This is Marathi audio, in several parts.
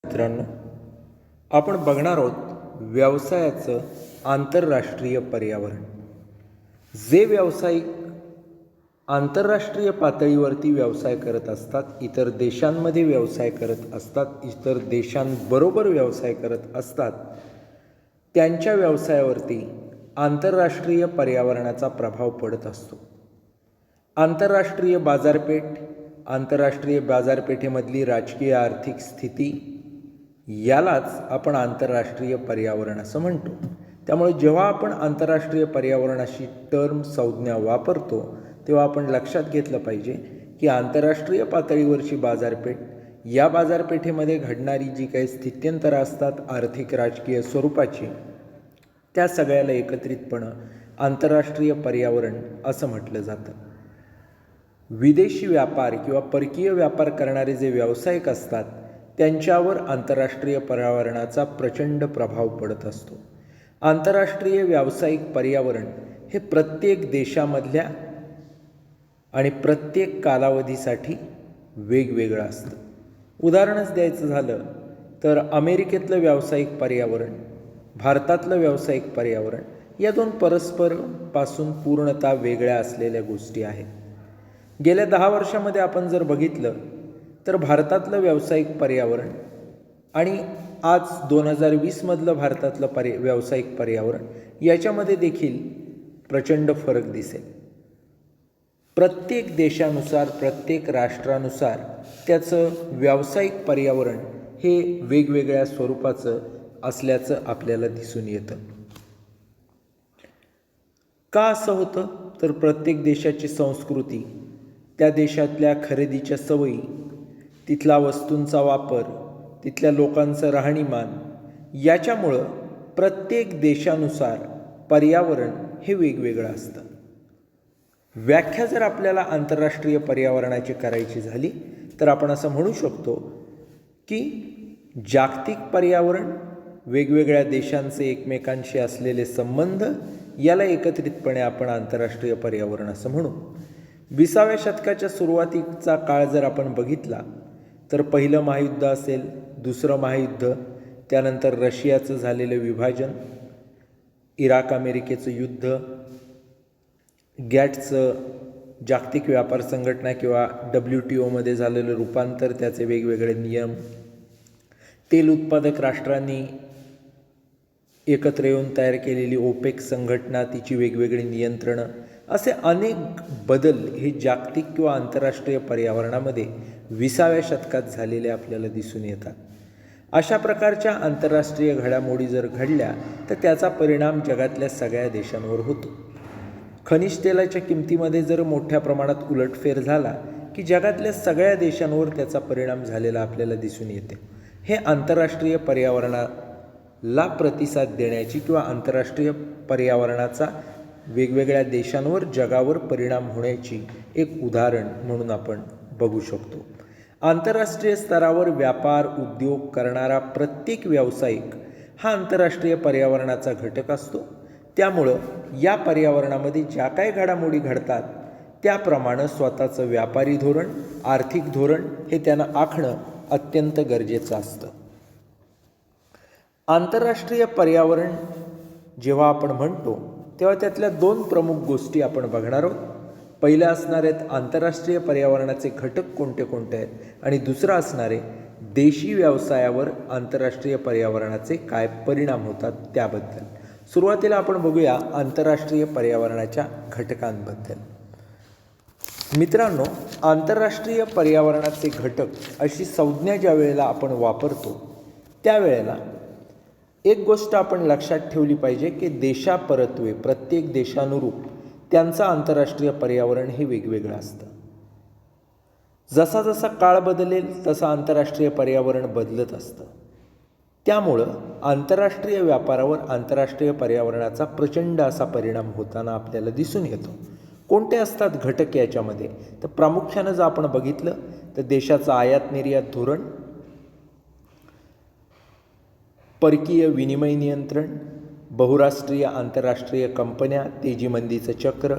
मित्रांनो, आपण बघणार आहोत व्यवसायाचं आंतरराष्ट्रीय पर्यावरण. जे व्यावसायिक आंतरराष्ट्रीय पातळीवरती व्यवसाय करत असतात, इतर देशांमध्ये व्यवसाय करत असतात, इतर देशांबरोबर व्यवसाय करत असतात, त्यांच्या व्यवसायावरती आंतरराष्ट्रीय पर्यावरणाचा प्रभाव पडत असतो. आंतरराष्ट्रीय बाजारपेठेमधली राजकीय आर्थिक स्थिती यालाच आपण आंतरराष्ट्रीय पर्यावरण असं म्हणतो. त्यामुळे जेव्हा आपण आंतरराष्ट्रीय पर्यावरणाशी संज्ञा वापरतो तेव्हा आपण लक्षात घेतलं पाहिजे की आंतरराष्ट्रीय पातळीवरची बाजारपेठ, या बाजारपेठेमध्ये घडणारी जी काही स्थित्यंतरं असतात आर्थिक राजकीय स्वरूपाची, त्या सगळ्याला एकत्रितपणे आंतरराष्ट्रीय पर्यावरण असं म्हटलं जातं. विदेशी व्यापार किंवा परकीय व्यापार करणारे जे व्यावसायिक असतात त्यांच्यावर आंतरराष्ट्रीय पर्यावरणाचा प्रचंड प्रभाव पडत असतो. आंतरराष्ट्रीय व्यावसायिक पर्यावरण हे प्रत्येक देशामधल्या आणि प्रत्येक कालावधीसाठी वेगवेगळं असतं. उदाहरणच द्यायचं झालं तर अमेरिकेतलं व्यावसायिक पर्यावरण, भारतातलं व्यावसायिक पर्यावरण या दोन परस्परपासून पूर्णतः वेगळ्या असलेल्या गोष्टी आहेत. गेल्या 10 वर्षामध्ये आपण जर बघितलं तर भारतातलं व्यावसायिक पर्यावरण आणि आज 2020मधलं भारतातलं व्यावसायिक पर्यावरण याच्यामध्ये देखील प्रचंड फरक दिसेल. प्रत्येक देशानुसार, प्रत्येक राष्ट्रानुसार त्याचं व्यावसायिक पर्यावरण हे वेगवेगळ्या स्वरूपाचं असल्याचं आपल्याला दिसून येतं. का असं होतं तर प्रत्येक देशाची संस्कृती, त्या देशातल्या खरेदीच्या सवयी, तिथला वस्तूंचा वापर, तिथल्या लोकांचं राहणीमान याच्यामुळं प्रत्येक देशानुसार पर्यावरण हे वेगवेगळं असतं. व्याख्या जर आपल्याला आंतरराष्ट्रीय पर्यावरणाची करायची झाली तर आपण असं म्हणू शकतो की जागतिक पर्यावरण, वेगवेगळ्या देशांचे एकमेकांशी असलेले संबंध याला एकत्रितपणे आपण आंतरराष्ट्रीय पर्यावरण असं म्हणू. 20व्या शतकाच्या सुरुवातीचा काळ जर आपण बघितला तर पहिलं महायुद्ध असेल, दुसरं महायुद्ध, त्यानंतर रशियाचं झालेलं विभाजन, इराक अमेरिकेचं युद्ध, गॅटचं जागतिक व्यापार संघटना किंवा WTOमध्ये झालेलं रूपांतर, त्याचे वेगवेगळे नियम, तेल उत्पादक राष्ट्रांनी एकत्र येऊन तयार केलेली ओपेक संघटना, तिची वेगवेगळी नियंत्रणं, असे अनेक बदल हे जागतिक किंवा आंतरराष्ट्रीय पर्यावरणामध्ये 20व्या शतकात झालेले आपल्याला दिसून येतात. अशा प्रकारच्या आंतरराष्ट्रीय घडामोडी जर घडल्या तर त्याचा परिणाम जगातल्या सगळ्या देशांवर होतो. खनिज तेलाच्या किमतीमध्ये जर मोठ्या प्रमाणात उलटफेर झाला की जगातल्या सगळ्या देशांवर त्याचा परिणाम झालेला आपल्याला दिसून येते. हे आंतरराष्ट्रीय पर्यावरणाला प्रतिसाद देण्याची किंवा आंतरराष्ट्रीय पर्यावरणाचा वेगवेगळ्या देशांवर, जगावर परिणाम होण्याची एक उदाहरण म्हणून आपण बघू शकतो. आंतरराष्ट्रीय स्तरावर व्यापार उद्योग करणारा प्रत्येक व्यावसायिक हा आंतरराष्ट्रीय पर्यावरणाचा घटक असतो. त्यामुळं या पर्यावरणामध्ये ज्या काही घडामोडी घडतात त्याप्रमाणे स्वतःचं व्यापारी धोरण, आर्थिक धोरण हे त्यांना आखणं अत्यंत गरजेचं असतं. आंतरराष्ट्रीय पर्यावरण जेव्हा आपण म्हणतो तेव्हा त्यातल्या 2 प्रमुख गोष्टी आपण बघणार आहोत. पहिलं असणार आहेत आंतरराष्ट्रीय पर्यावरणाचे घटक कोणते कोणते आहेत आणि दुसरं असणारे देशी व्यवसायावर आंतरराष्ट्रीय पर्यावरणाचे काय परिणाम होतात त्याबद्दल. सुरुवातीला आपण बघूया आंतरराष्ट्रीय पर्यावरणाच्या घटकांबद्दल. मित्रांनो, आंतरराष्ट्रीय पर्यावरणाचे घटक अशी संज्ञा ज्या वेळेला आपण वापरतो त्यावेळेला एक गोष्ट आपण लक्षात ठेवली पाहिजे की देशापरत्वे, प्रत्येक देशानुरूप त्यांचं आंतरराष्ट्रीय पर्यावरण हे वेगवेगळं असतं. जसा जसा काळ बदलेल तसं आंतरराष्ट्रीय पर्यावरण बदलत असतं. त्यामुळं आंतरराष्ट्रीय व्यापारावर आंतरराष्ट्रीय पर्यावरणाचा प्रचंड असा परिणाम होताना आपल्याला दिसून येतो. कोणते असतात घटक याच्यामध्ये तर प्रामुख्यानं जर आपण बघितलं तर देशाचं आयात निर्यात धोरण, परकीय विनिमय नियंत्रण, बहुराष्ट्रीय आंतरराष्ट्रीय कंपन्या, तेजी मंदीचं चक्र,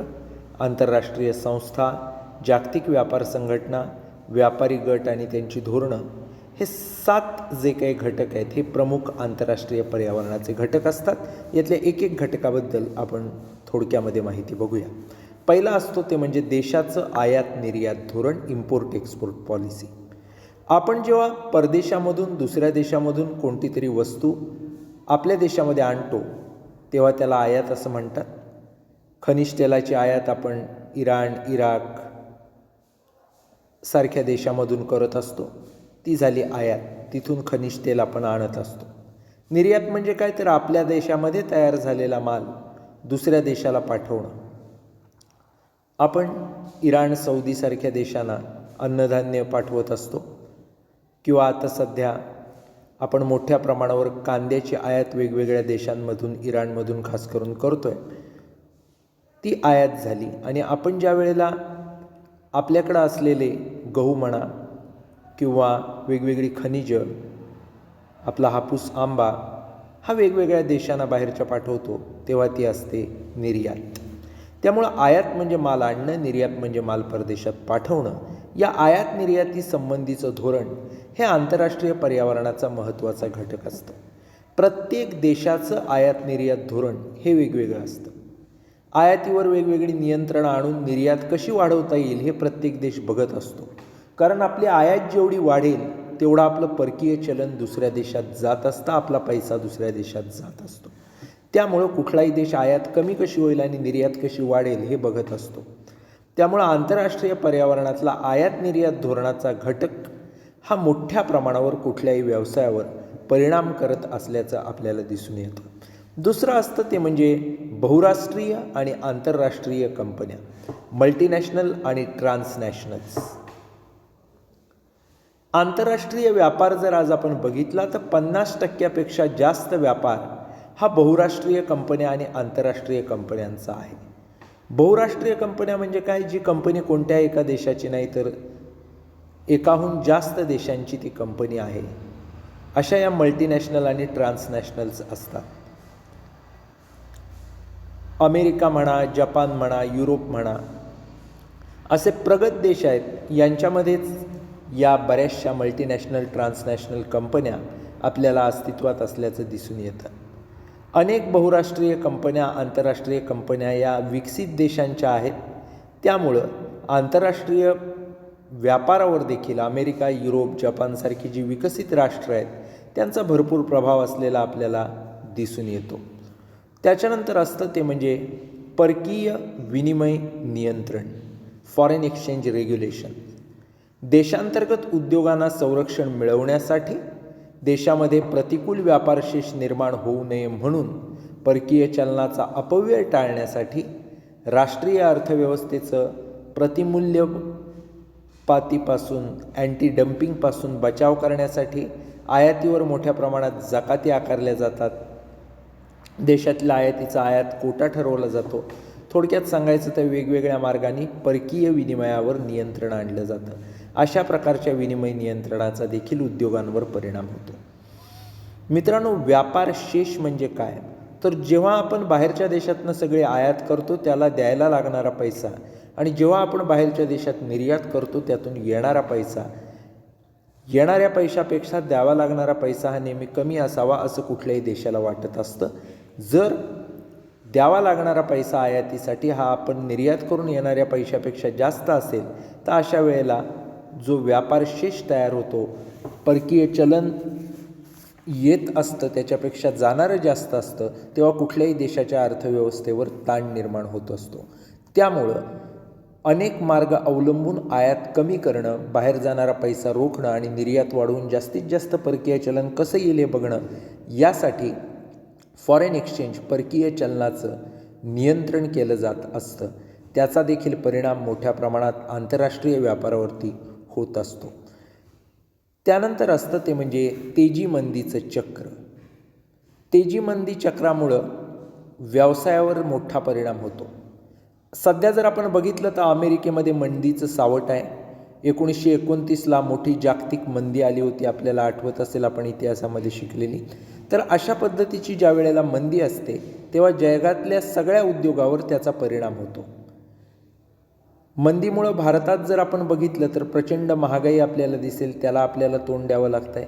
आंतरराष्ट्रीय संस्था, जागतिक व्यापार संघटना, व्यापारी गट आणि त्यांची धोरणं, हे 7 जे काही घटक आहेत हे प्रमुख आंतरराष्ट्रीय पर्यावरणाचे घटक असतात. यातल्या एक एक घटकाबद्दल आपण थोडक्यामध्ये माहिती बघूया. पहिला असतो ते म्हणजे देशाचं आयात निर्यात धोरण, इम्पोर्ट एक्सपोर्ट पॉलिसी. आपण जेव्हा परदेशामधून दुसऱ्या देशामधून कोणती तरी वस्तू आपल्या देशामध्ये आणतो तेव्हा त्याला आयात असं म्हणतात. खनिज तेलाची आयात आपण इराण, इराक सारख्या देशामधून करत असतो, ती झाली आयात. तिथून खनिज तेल आपण आणत असतो. निर्यात म्हणजे काय, तर आपल्या देशामध्ये तयार झालेला माल दुसऱ्या देशाला पाठवणं. आपण इराण, सौदीसारख्या देशांना अन्नधान्य पाठवत असतो, किंवा आता सध्या आपण मोठ्या प्रमाणावर कांद्याची आयात वेगवेगळ्या देशांमधून, इराणमधून खास करून करतो आहे. ती आयात झाली. आणि आपण ज्या वेळेला आपल्याकडं असलेले गहू म्हणा किंवा वेगवेगळी खनिजं, आपला हापूस, आंबा हा वेगवेगळ्या देशांना बाहेरच्या पाठवतो तेव्हा ती असते निर्यात. त्यामुळं आयात म्हणजे माल आणणं, निर्यात म्हणजे माल परदेशात पाठवणं. या आयात निर्याती संबंधीचं धोरण हे आंतरराष्ट्रीय पर्यावरणाचा महत्त्वाचा घटक असतं. प्रत्येक देशाचं आयात निर्यात धोरण हे वेगवेगळं असतं. आयातीवर वेगवेगळी नियंत्रणं आणून निर्यात कशी वाढवता येईल हे प्रत्येक देश बघत असतो. कारण आपली आयात जेवढी वाढेल तेवढं आपलं परकीय चलन दुसऱ्या देशात जात असतं, आपला पैसा दुसऱ्या देशात जात असतो. त्यामुळं कुठलाही देश आयात कमी कशी होईल आणि निर्यात कशी वाढेल हे बघत असतो. त्यामुळं आंतरराष्ट्रीय पर्यावरणातला आयात निर्यात धोरणाचा घटक हा मोठ्या प्रमाणावर कुठल्याही व्यवसायावर परिणाम करत असल्याचं आपल्याला दिसून येतं. दुसरं असतं ते म्हणजे बहुराष्ट्रीय आणि आंतरराष्ट्रीय कंपन्या, मल्टीनॅशनल आणि ट्रान्सनॅशनल्स. आंतरराष्ट्रीय व्यापार जर आज आपण बघितला तर 50% जास्त व्यापार हा बहुराष्ट्रीय कंपन्या आणि आंतरराष्ट्रीय कंपन्यांचा आहे. बहुराष्ट्रीय कंपन्या म्हणजे काय, जी कंपनी कोणत्या एका देशाची नाही तर एकाहून जास्त देशांची ती कंपनी आहे, अशा या मल्टीनॅशनल आणि ट्रान्सनॅशनल्स असतात. अमेरिका म्हणा, जपान म्हणा, युरोप म्हणा, असे प्रगत देश आहेत. यांच्यामध्येच या बऱ्याचशा मल्टीनॅशनल, ट्रान्सनॅशनल कंपन्या आपल्याला अस्तित्वात असल्याचं दिसून येतं. अनेक बहुराष्ट्रीय कंपन्या, आंतरराष्ट्रीय कंपन्या या विकसित देशांच्या आहेत. त्यामुळं आंतरराष्ट्रीय व्यापारावर देखील अमेरिका, युरोप, जपानसारखी जी विकसित राष्ट्र आहेत त्यांचा भरपूर प्रभाव असलेला आपल्याला दिसून येतो. त्याच्यानंतर असतं ते म्हणजे परकीय विनिमय नियंत्रण, फॉरेन एक्सचेंज रेग्युलेशन. देशांतर्गत उद्योगांना संरक्षण मिळवण्यासाठी, देशामध्ये प्रतिकूल व्यापारशेष निर्माण होऊ नये म्हणून, परकीय चलनाचा अपव्यय टाळण्यासाठी, राष्ट्रीय अर्थव्यवस्थेचं प्रतिमूल्यपातीपासून, अँटी डम्पिंगपासून बचाव करण्यासाठी आयातीवर मोठ्या प्रमाणात जकाती आकारल्या जातात. देशातल्या आयातीचा आयात कोटा ठरवला जातो. थोडक्यात सांगायचं तर वेगवेगळ्या मार्गांनी परकीय विनिमयावर नियंत्रण आणलं जातं. अशा प्रकारच्या विनिमय नियंत्रणाचा देखील उद्योगांवर परिणाम होतो. मित्रांनो, व्यापार शेष म्हणजे काय, तर जेव्हा आपण बाहेरच्या देशातनं सगळे आयात करतो त्याला द्यायला लागणारा पैसा, आणि जेव्हा आपण बाहेरच्या देशात निर्यात करतो त्यातून येणारा पैसा, येणाऱ्या पैशापेक्षा द्यावा लागणारा पैसा हा नेहमी कमी असावा असं कुठल्याही देशाला वाटत असतं. जर द्यावा लागणारा पैसा आयातीसाठी हा आपण निर्यात करून येणाऱ्या पैशापेक्षा जास्त असेल तर अशा वेळेला जो व्यापार शेष तयार होतो, परकीय चलन येत असतं त्याच्यापेक्षा जाणारं जास्त असतं, तेव्हा कुठल्याही देशाच्या अर्थव्यवस्थेवर ताण निर्माण होत असतो. त्यामुळं अनेक मार्ग अवलंबून आयात कमी करणं, बाहेर जाणारा पैसा रोखणं आणि निर्यात वाढवून जास्तीत जास्त परकीय चलन कसं येईल हे बघणं, यासाठी फॉरेन एक्सचेंज, परकीय चलनाचं नियंत्रण केलं जात असतं. त्याचा देखील परिणाम मोठ्या प्रमाणात आंतरराष्ट्रीय व्यापारावरती होत असतो. त्यानंतर असतं ते म्हणजे तेजी मंदीचं चक्र. तेजी मंदी चक्रामुळं व्यवसायावर मोठा परिणाम होतो. सध्या जर आपण बघितलं तर अमेरिकेमध्ये मंदीचं सावट आहे. 1929ला मोठी जागतिक मंदी आली होती, आपल्याला आठवत असेल, आपण इतिहासामध्ये शिकलेली. तर अशा पद्धतीची ज्या वेळेला मंदी असते तेव्हा जगातल्या सगळ्या उद्योगावर त्याचा परिणाम होतो. मंदीमुळं भारतात जर आपण बघितलं तर प्रचंड महागाई आपल्याला दिसेल, त्याला आपल्याला तोंड द्यावं लागतं आहे.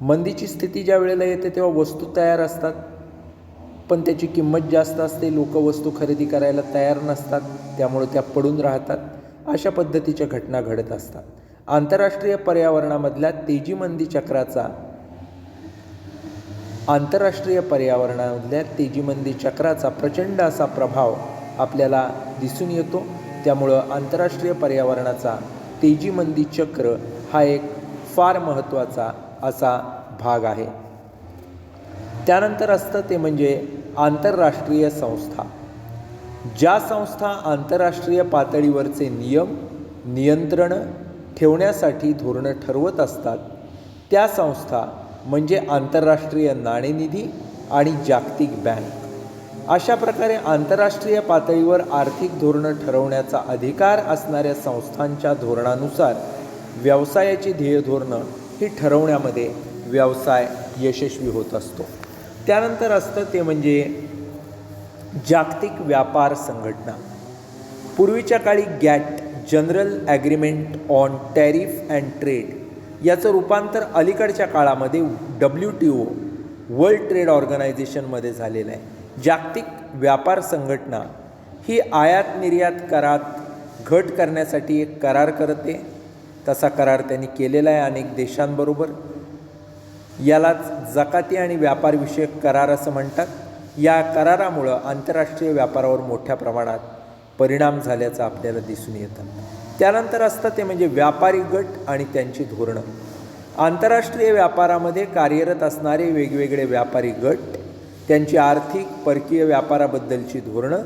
मंदीची स्थिती ज्या वेळेला येते तेव्हा वस्तू तयार असतात, पण त्याची किंमत जास्त असते, लोक वस्तू खरेदी करायला तयार नसतात, त्यामुळे त्या पडून राहतात. अशा पद्धतीच्या घटना घडत असतात. आंतरराष्ट्रीय पर्यावरणामधल्या तेजी मंदी चक्राचा प्रचंड असा प्रभाव आपल्याला दिसून येतो. त्यामुळं आंतरराष्ट्रीय पर्यावरणाचा तेजी मंदी चक्र हा एक फार महत्त्वाचा असा भाग आहे. त्यानंतर असतं ते म्हणजे आंतरराष्ट्रीय संस्था. ज्या संस्था आंतरराष्ट्रीय पातळीवरचे नियंत्रण ठेवण्यासाठी धोरणं ठरवत असतात, त्या संस्था म्हणजे आंतरराष्ट्रीय नाणेनिधी आणि जागतिक बँक. अशा प्रकारे आंतरराष्ट्रीय पातळीवर आर्थिक धोरणं ठरवण्याचा अधिकार असणाऱ्या संस्थांच्या धोरणानुसार व्यवसायाची ध्येयधोरणं ही ठरवण्यामध्ये व्यवसाय यशस्वी होत असतो. त्यानंतर असतं ते म्हणजे जागतिक व्यापार संघटना. पूर्वीच्या काळी GATT, general agreement on tariff and trade, याचं रूपांतर अलीकडच्या काळामध्ये WTO, वर्ल्ड ट्रेड ऑर्गनायझेशनमध्ये झालेलं आहे. जागतिक व्यापार संघटना ही आयात निर्यात करात घट करण्यासाठी एक करार करते. तसा करार त्यांनी केलेला आहे अनेक देशांबरोबर. यालाच जकाती आणि व्यापारविषयक करार असं म्हणतात. या करारामुळं आंतरराष्ट्रीय व्यापारावर मोठ्या प्रमाणात परिणाम झाल्याचं आपल्याला दिसून येतं. त्यानंतर असतं ते म्हणजे व्यापारी गट आणि त्यांची धोरणं. आंतरराष्ट्रीय व्यापारामध्ये कार्यरत असणारे वेगवेगळे व्यापारी गट, त्यांची आर्थिक परकीय व्यापाराबद्दलची धोरणं,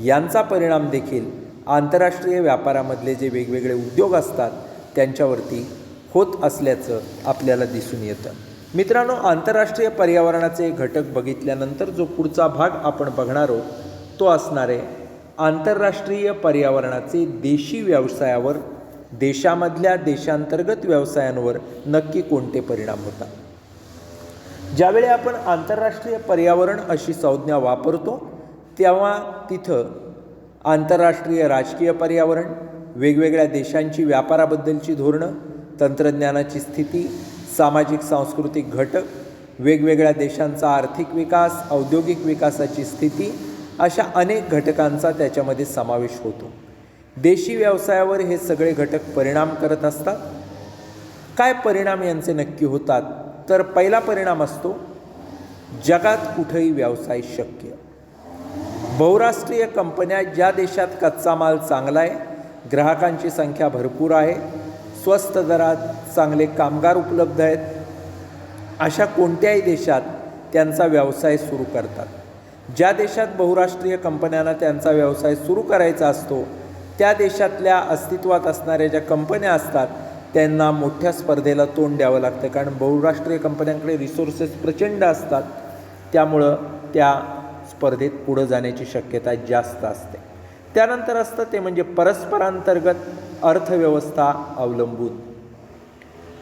यांचा परिणाम देखील आंतरराष्ट्रीय व्यापारामधले जे वेगवेगळे उद्योग असतात त्यांच्यावरती होत असल्याचं आपल्याला दिसून येतं. मित्रांनो, आंतरराष्ट्रीय पर्यावरणाचे घटक बघितल्यानंतर जो पुढचा भाग आपण बघणार आहोत तो असणार आहे आंतरराष्ट्रीय पर्यावरणाचे देशी व्यवसायावर, देशामधल्या देशांतर्गत व्यवसायांवर नक्की कोणते परिणाम होतात. ज्यावेळी आपण आंतरराष्ट्रीय पर्यावरण अशी संज्ञा वापरतो तेव्हा तिथं आंतरराष्ट्रीय राजकीय पर्यावरण, वेगवेगळ्या देशांची व्यापाराबद्दलची धोरणं, तंत्रज्ञानाची स्थिती, सामाजिक सांस्कृतिक घटक, वेगवेगळ्या देशांचा आर्थिक विकास, औद्योगिक विकासाची स्थिती, अशा अनेक घटकांचा त्याच्यामध्ये समावेश होतो. देशी व्यवसायावर हे सगळे घटक परिणाम करत असतात. काय परिणाम यांचे नक्की होतात? तर पहिला परिणाम असतो जगात कुठेही व्यवसाय शक्य. बहुराष्ट्रीय कंपन्या, ज्या देशात कच्चा माल चांगला आहे, ग्राहकांची संख्या भरपूर आहे, स्वस्त दरात चांगले कामगार उपलब्ध आहेत, अशा कोणत्याही देशात त्यांचा व्यवसाय सुरू करतात. ज्या देशात बहुराष्ट्रीय कंपन्यांना त्यांचा व्यवसाय सुरू करायचा असतो त्या देशातल्या अस्तित्वात असणाऱ्या ज्या कंपन्या असतात त्यांना मोठ्या स्पर्धेला तोंड द्यावं लागतं, कारण बहुराष्ट्रीय कंपन्यांकडे रिसोर्सेस प्रचंड असतात. त्यामुळं त्या स्पर्धेत पुढं जाण्याची शक्यता जास्त असते. त्यानंतर असतं ते म्हणजे परस्परांतर्गत अर्थव्यवस्था अवलंबून.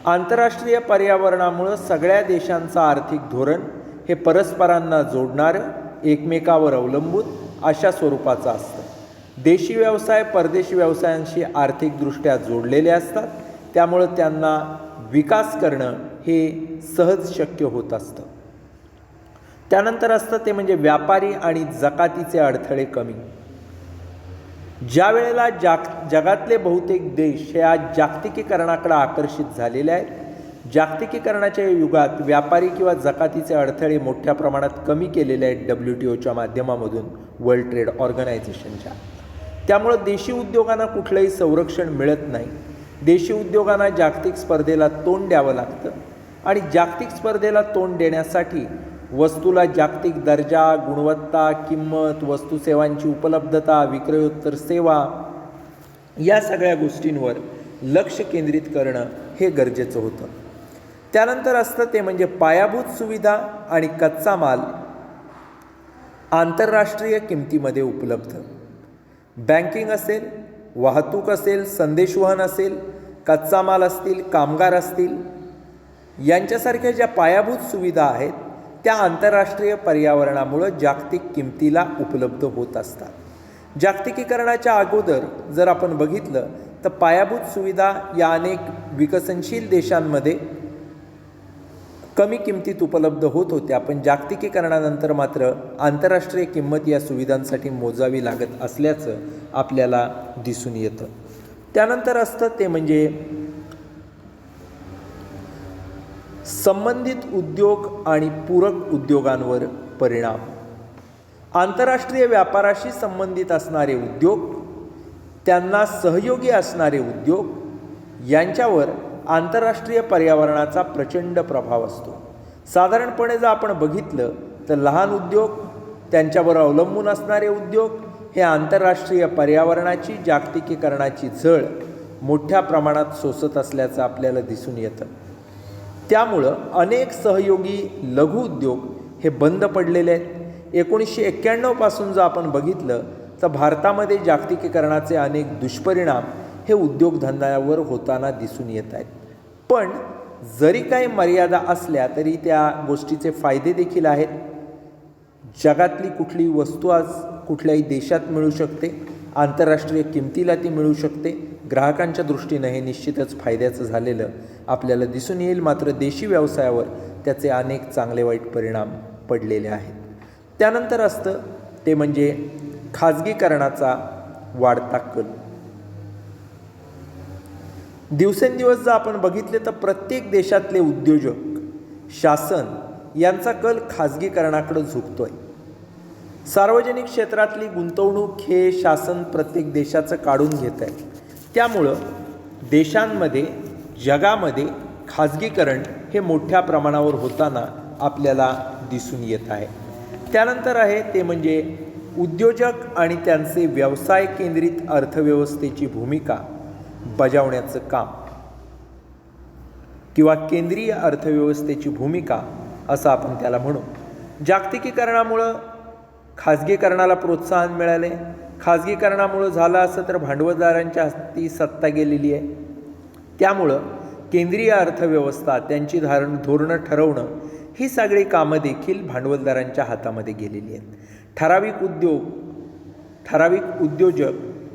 आंतरराष्ट्रीय पर्यावरणामुळं सगळ्या देशांचं आर्थिक धोरण हे परस्परांना जोडणारं, एकमेकावर अवलंबून अशा स्वरूपाचं असतं. देशी व्यवसाय परदेशी व्यवसायांशी आर्थिकदृष्ट्या जोडलेले असतात, त्यामुळं त्यांना विकास करणं हे सहज शक्य होत असतं. त्यानंतर असतं ते म्हणजे व्यापारी आणि जकातीचे अडथळे कमी. ज्या वेळेला जगातले बहुतेक देश हे आज जागतिकीकरणाकडे आकर्षित झालेले आहेत, जागतिकीकरणाच्या युगात व्यापारी किंवा जकातीचे अडथळे मोठ्या प्रमाणात कमी केलेले आहेत WTOच्या माध्यमामधून, वर्ल्ड ट्रेड ऑर्गनायझेशनच्या. त्यामुळं देशी उद्योगांना कुठलंही संरक्षण मिळत नाही. देशी उद्योगांना जागतिक स्पर्धेला तोंड द्यावं लागतं आणि जागतिक स्पर्धेला तोंड देण्यासाठी वस्तूला जागतिक दर्जा, गुणवत्ता, किंमत, वस्तूसेवांची उपलब्धता, विक्रयोत्तर सेवा, या सगळ्या गोष्टींवर लक्ष केंद्रित करणं हे गरजेचं होतं. त्यानंतर असतं ते म्हणजे पायाभूत सुविधा आणि कच्चा माल आंतरराष्ट्रीय किमतीमध्ये उपलब्ध. बँकिंग असेल, वाहतूक असेल, संदेशवहन असेल, कच्चा माल असतील, कामगार असतील, यांच्यासारख्या ज्या पायाभूत सुविधा आहेत त्या आंतरराष्ट्रीय पर्यावरणामुळं जागतिक किमतीला उपलब्ध होत असतात. जागतिकीकरणाच्या अगोदर जर आपण बघितलं तर पायाभूत सुविधा या अनेक विकसनशील देशांमध्ये कमी किमतीत उपलब्ध होत होत्या, पण जागतिकीकरणानंतर मात्र आंतरराष्ट्रीय किंमत या सुविधांसाठी मोजावी लागत असल्याचं आपल्याला दिसून येतं. त्यानंतर असतं ते म्हणजे संबंधित उद्योग आणि पूरक उद्योगांवर परिणाम. आंतरराष्ट्रीय व्यापाराशी संबंधित असणारे उद्योग, त्यांना सहयोगी असणारे उद्योग यांच्यावर आंतरराष्ट्रीय पर्यावरणाचा प्रचंड प्रभाव असतो. साधारणपणे जर आपण बघितलं तर लहान उद्योग, त्यांच्यावर अवलंबून असणारे उद्योग हे आंतरराष्ट्रीय पर्यावरणाची जागतिकीकरणाची झळ मोठ्या प्रमाणात सोसत असल्याचं आपल्याला दिसून येतं. त्यामुळं अनेक सहयोगी लघु उद्योग हे बंद पडलेले आहेत. 1991 पासून जर आपण बघितलं तर भारतामध्ये जागतिकीकरणाचे अनेक दुष्परिणाम हे उद्योगधंद्यावर होताना दिसून येत आहेत. पण जरी काही मर्यादा असल्या तरी त्या गोष्टीचे फायदे देखील आहेत. जगातली कुठली वस्तू आज कुठल्याही देशात मिळू शकते, आंतरराष्ट्रीय किमतीला ती मिळू शकते. ग्राहकांच्या दृष्टीनं हे निश्चितच फायद्याचं झालेलं आपल्याला दिसून येईल. मात्र देशी व्यवसायावर त्याचे अनेक चांगले वाईट परिणाम पडलेले आहेत. त्यानंतर असतं ते म्हणजे खाजगीकरणाचा वाढता कल. दिवसेंदिवस जर आपण बघितले तर प्रत्येक देशातले उद्योजक, शासन यांचा कल खाजगीकरणाकडे झुकतोय. सार्वजनिक क्षेत्रातली गुंतवणूक हे शासन प्रत्येक देशाचं काढून घेत आहे. त्यामुळं देशांमध्ये, जगामध्ये खाजगीकरण हे मोठ्या प्रमाणावर होताना आपल्याला दिसून येत आहे. त्यानंतर आहे ते म्हणजे उद्योजक आणि त्यांचे व्यवसाय केंद्रित अर्थव्यवस्थेची भूमिका बजावण्याचं काम किंवा केंद्रीय अर्थव्यवस्थेची भूमिका असं आपण त्याला म्हणू. जागतिकीकरणामुळं खाजगीकरणाला प्रोत्साहन मिळाले. खाजगीकरणामुळं झालं असं तर भांडवलदारांच्या हाती सत्ता गेलेली आहे. त्यामुळं केंद्रीय अर्थव्यवस्था, त्यांची धोरणं ठरवणं ही सगळी कामं देखील भांडवलदारांच्या हातामध्ये गेलेली आहेत. ठराविक उद्योजक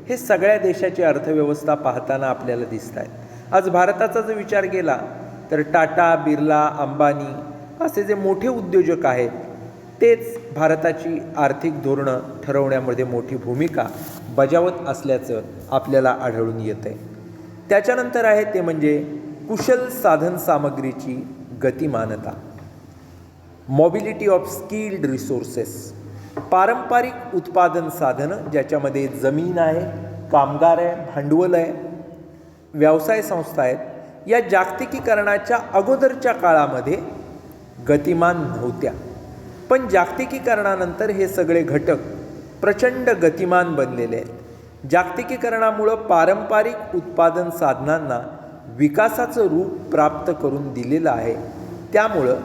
हे सगळ्या देशाची अर्थव्यवस्था पाहताना आपल्याला दिसत आहेत. आज भारताचा जर विचार केला तर टाटा, बिर्ला, अंबानी असे जे मोठे उद्योजक आहेत तेच भारताची आर्थिक धोरणं ठरवण्यामध्ये मोठी भूमिका बजावत असल्याचं आपल्याला आढळून येतं आहे. त्याच्यानंतर आहे ते म्हणजे कुशल साधनसामग्रीची गतिमानता, मोबिलिटी ऑफ स्किल्ड रिसोर्सेस. पारंपरिक उत्पादन साधनं ज्याच्यामध्ये जमीन आहे, कामगार आहे, भांडवल आहे, व्यवसाय संस्था आहेत, या जागतिकीकरणाच्या अगोदरच्या काळामध्ये गतिमान नव्हत्या. पण जागतिकीकरणानंतर हे सगळे घटक प्रचंड गतिमान बनलेले आहेत. जागतिकीकरणामुळं पारंपरिक उत्पादन साधनांना विकासाचं रूप प्राप्त करून दिलेलं आहे. त्यामुळं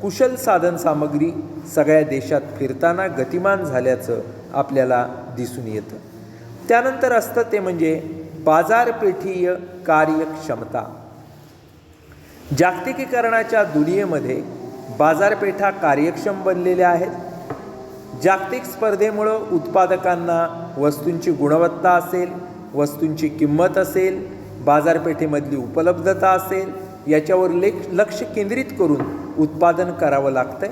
कुशल साधनसामग्री सगळ्या देशात फिरताना गतिमान झाल्याचं आपल्याला दिसून येतं. त्यानंतर असतं ते म्हणजे बाजारपेठीय कार्यक्षमता. जागतिकीकरणाच्या दुनियेमध्ये बाजारपेठा कार्यक्षम बनलेल्या आहेत. जागतिक स्पर्धेमुळं उत्पादकांना वस्तूंची गुणवत्ता असेल, वस्तूंची किंमत असेल, बाजारपेठेमधली उपलब्धता असेल, याच्यावर लक्ष केंद्रित करून उत्पादन करावं लागतंय.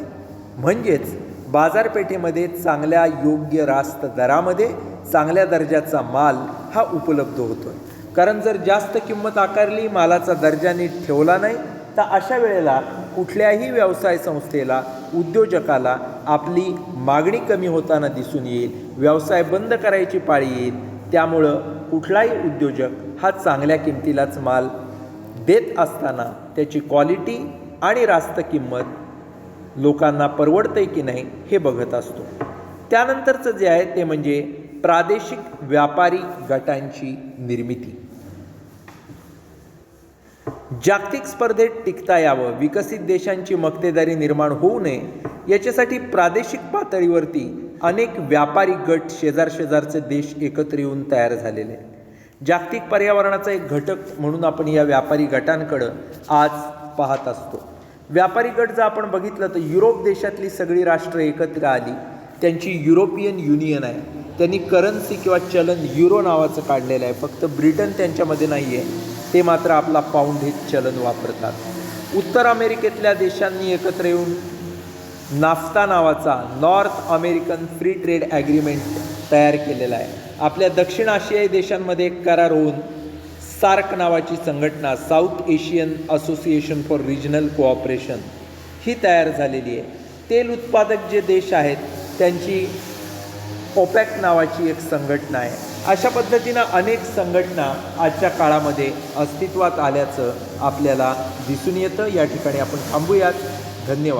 म्हणजेच बाजारपेठेमध्ये चांगल्या योग्य रास्त दरामध्ये चांगल्या दर्जाचा माल हा उपलब्ध होतो आहे. कारण जर जास्त किंमत आकारली, मालाचा दर्जा नीट ठेवला नाही तर अशा वेळेला कुठल्याही व्यवसाय संस्थेला, उद्योजकाला आपली मागणी कमी होताना दिसून येईल, व्यवसाय बंद करायची पाळी येईल. त्यामुळं कुठलाही उद्योजक हा चांगल्या किमतीलाच माल देत असताना त्याची क्वालिटी आणि रास्त किंमत लोकांना परवडते की नाही हे बघत असतो. त्यानंतरचं जे आहे ते म्हणजे प्रादेशिक व्यापारी गटांची निर्मिती. जागतिक स्पर्धेत टिकता यावं, विकसित देशांची मक्तेदारी निर्माण होऊ नये याच्यासाठी प्रादेशिक पातळीवरती अनेक व्यापारी गट शेजारचे देश एकत्र येऊन तयार झालेले आहेत. जागतिक पर्यावरणाचा एक घटक म्हणून आपण या व्यापारी गटांकडं आज पाहत असतो. व्यापारी गट जर आपण बघितलं तर युरोप देशातली सगळी राष्ट्र एकत्र आली, त्यांची युरोपियन युनियन आहे. त्यांनी करन्सी किंवा चलन युरो नावाचं काढलेलं आहे. फक्त ब्रिटन त्यांच्यामध्ये नाही आहे, ते मात्र आपला पाऊंड हे चलन वापरतात. उत्तर अमेरिकेतल्या देशांनी एकत्र येऊन नाफ्ता नावाचा north American free trade agreement तयार केलेला आहे. आपल्या दक्षिण आशियाई देशांमध्ये एक करार होऊन सार्क नावाची संघटना, South Asian Association for Regional Cooperation, ही तयार झालेली आहे. तेल उत्पादक जे देश आहेत त्यांची ओपॅक नावाची एक संघटना आहे. अशा पद्धतीनं अनेक संघटना आजच्या काळामध्ये अस्तित्वात आल्याचं आपल्याला दिसून येतं. या ठिकाणी आपण थांबूयात. धन्यवाद.